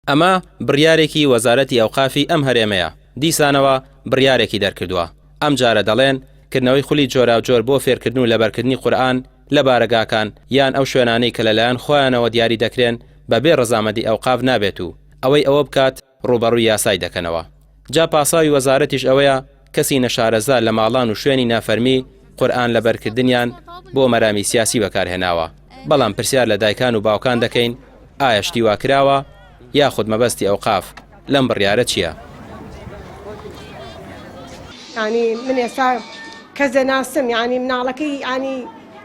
ئەمە بڕیارێکی وەزارەتی ئەوقافی ئەم هەرێمەیە. دیسانەوە بڕیارێکی دەرکردووە. ئەم جارە دەڵێن کردنەوەی خولی جۆراوجۆر بۆ فێرکردن و لەبەرکردنی قورئان لە بارەگاکان یان ئەو شوێنانەی کە لەلایەن خۆیانەوە دیاری دەکرێن بەبێ ڕەزامەندی ئەوقاف نابێت و ئەوە بکات ڕوبەڕووی یاسای دەکەنەوە. جا پاساوی وەزارەتیش ئەوەیە کەسی نەشارەزا لە ماڵان و شوێنی نافەرمی قورئان لەبەرکردنیان بۆ مەرامی سیاسی بەکارهێناوە. بەڵام پرسیار لە دایکان و باوکان دەکەین ئایا شتی وا کراوە یاخود مەبەستی ئەوقاف لەم بڕیارە چییە؟ يعني من ئێستا کەس دەناسم یعنی مناڵەکەی ینی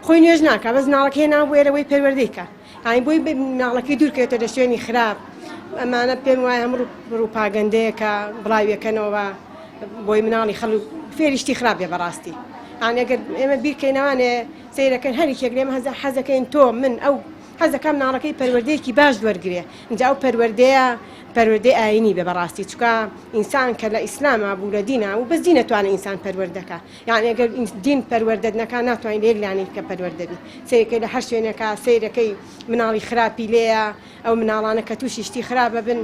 خۆی نوێژ ناکە بەس مناڵەکەی نابوێرەوەی پەروەردەیکە ینی بۆی مناڵەکەی دوورکەوێتە لە شوێنی خراپ. ئەمانە پێم وایە هەموو ڕووپاگەندەیەکە بڵاویەکەنەوە بۆی مناڵی خەڵ فێریشتی خراپێ بەڕاستی. یعنی ئەگەر ئێمە بیرکەینەوانێ سەیرەکەن هەریکێک لێمە حەزەکەین تۆ من ئەو حەزەکە مناڵەکەی پەروەردەیەکی باش وەرگێ. اینجا ئەو پەروەردەی ئاینی بێ بەڕاستی چکە ئینسان کە لە ئیسلامە بوو لە دینە و بەس دین نەتوانێت ئینسان پەروەردەکە. یعنی ئەگەر دین پەروەردە نەکا ناتوانین لێک لانی کە پەروەردەبی. سیرەکەی لە هەر شوێنێکە سیرەکەی مناڵی خراپی لێیە ئەو مناڵانە کە تووشی شتی خراپە بن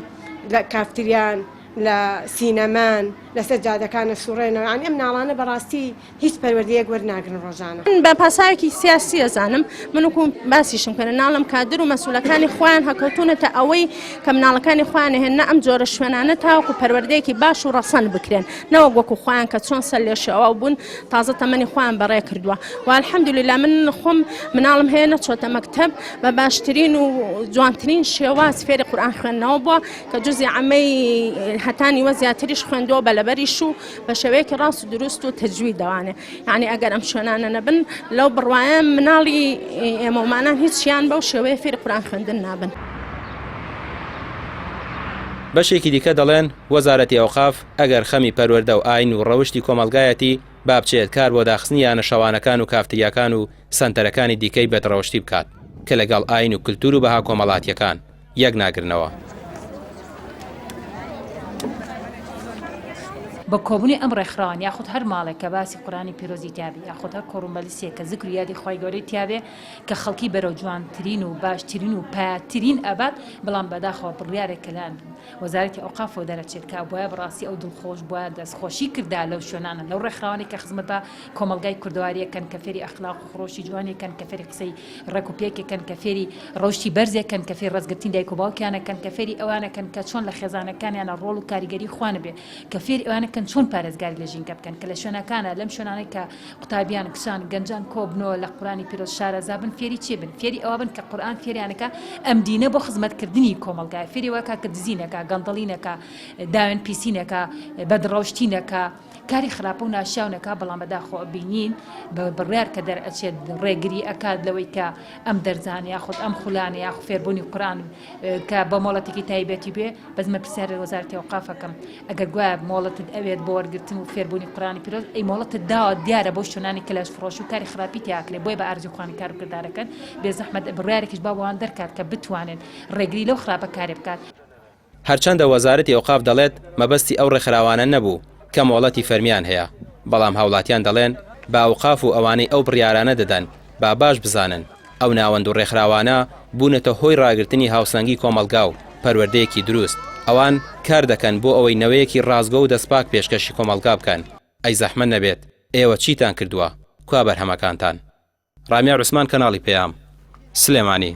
لە کافتریان لە سینەمان لە سەجادەکانە سوڕێنەوە. یعنی ئەم مناڵانە بەڕاستی هیچ پەروەردەیەک وەرناگرن ڕۆژانە. بە پاسایەکی سیاسی ئەزانم منکم باسیشم کردن ناڵم کادر و مەسئولەکانی خۆیان هەکەوتونەتە ئەوەی کە مناڵەکانی خۆیان هێنە ئەم جۆرە شوێنانە تاوەکو پەروەردەیەکی باش و ڕەسەن بکرێن نەوەک وەکو خۆیان کە چۆن سەر لێشەوە بوون تازە تەمەنی خۆیان بەڕێ کردووە. و الحەمدولیلا من خۆم مناڵم هەیە نەچۆتە مەکتەب بە باشترین و جوانترین شێواز فێری قورئان خوێندنەوە بووە کە جوزی عەمەی هەتانی وە زیاتریش خوێندەوە بەلەبەریش و بە شێوەیەکی ڕاست و دروست و تەجوید دەوانێ. یعنی ئەگەر ئەم شوێنانە نەبن لەو بڕواایە مناڵی ئێمەمانان هیچیان بەو شێوەیە فێری قورئان خوێندن نابن. بەشێکی دیکە دەڵێن وەزارەتی ئەوقاف ئەگەر خەمی پەروەردە و ئاین و ڕەوشتی کۆمەڵگایەتی با بچێت کار بۆ داخستنی یانە شەوانەکان و کافتریاکان و سەنتەرەکانی دیکەی بەدڕەوشتی بکات کە لەگەڵ ئاین و کلتور و بەها کۆمەڵاتیەکان یەک ناگرنەوە. بە کۆبوونی ئەم ڕێکخراوان یاخود هەر ماڵێک کە باسی قورئانی پیرۆزی تیابێ یاخود هەر کۆڕمبەلیسێک کە ذکر و یادی خۆی گەورەی تیابێ کە خەڵکی بەرەو جوانترین و باشترین و پایەترین ئەبات بەڵام بەداخەوە بڕیارێک کە لەلایەن وەزارەتی ئەوقافەوە دەرەچێت کە بۆیە بەڕاستی ئەو دڵخۆش بووە دەستخۆشی کردا لەو شوێنانە لەو ڕێکخراوانی کە خزمەت بە کۆمەلگای کوردەواریەکەن کە فێری ئەخلاق و خۆشی جوانێکن کە فێری قسەی ڕێک و پێکێکن کە فێری ڕەوشی بەرزێکن کە فێری ڕزگرتنی دایک و باوکیانەکەن کە فێری ئەوانەکەن کە چۆن لە خێزانەکانیانە ڕۆڵ و کاریگەری خوانە بێ کە فێری ئەوانەکەن چۆن پارێزگاری لە ژینگە بکەن کە لە شوێنەکانە لەم شوێنانەی کە قوتابیان کچان گەنجان کۆبنەوە لە قورئانی پیرۆز شارەزا بن فێری چێ بن فێری ئەوە بن کە قورئان فێریانەکە ئەم دینە بۆ خزمەتکردنی کۆمەلگای فێری وەکە کە دزینەکە گەندەڵینەکە داوێن پیسینەکە بەدڕەوشتینەکە کاری خراپە و ناشیاونەکە بەڵام بەداخۆ بینین بە بڕیار کە دەرئەچێت ڕێگری ئەکات لەوەی کە ئەم دەرزانە یاخود ئەم خولانە یاخود فێربوونی قورئان کە بە مۆڵەتێکی تایبەتی بێ بەزمە پرسیارە وەزارەتی ئەوقافەکەم ئەگەر گوایە مۆڵەتت ئەوێت بۆ وەرگرتن و فێربوونی قورئانی پیرۆز ئەی مۆڵەتت داوە دیارە بۆ شوێنانی کەلاش فڕۆش و کاری خراپی تیاکرێ بۆی بە ئارزوی خوانی کار و کردارەکەن بێزەحمەت بڕیارێکیش باوەوان دەرکات کە بتوانن ڕێگری لەو خراپە کارێ بکات. هەرچەندە وەزارەتی ئەوقاف دەڵێت مەبەستی ئەو ڕێکخراوانە نەبوو کە مۆڵەتی فەرمیان هەیە بەڵام هاوڵاتیان دەڵێن با ئەوقاف و ئەوانەی ئەو بڕیارانە دەدەن با باش بزانن ئەو ناوەند و ڕێکخراوانە بوونەتە هۆی ڕاگررتنی هاوسەنگی کۆمەلگا و پەروەردەیەکی دروست ئەوان کار دەکەن بۆ ئەوەی نەوەیەکی ڕازگۆ و دەستپاک پێشکەشی کۆمەلگا بکەن. ئەی زەحمەت نەبێت ئێوە چیتان کردووە کوا بەرهەمەکانتان. ڕامیا عوسمان کەناڵی پەیام سلێمانی.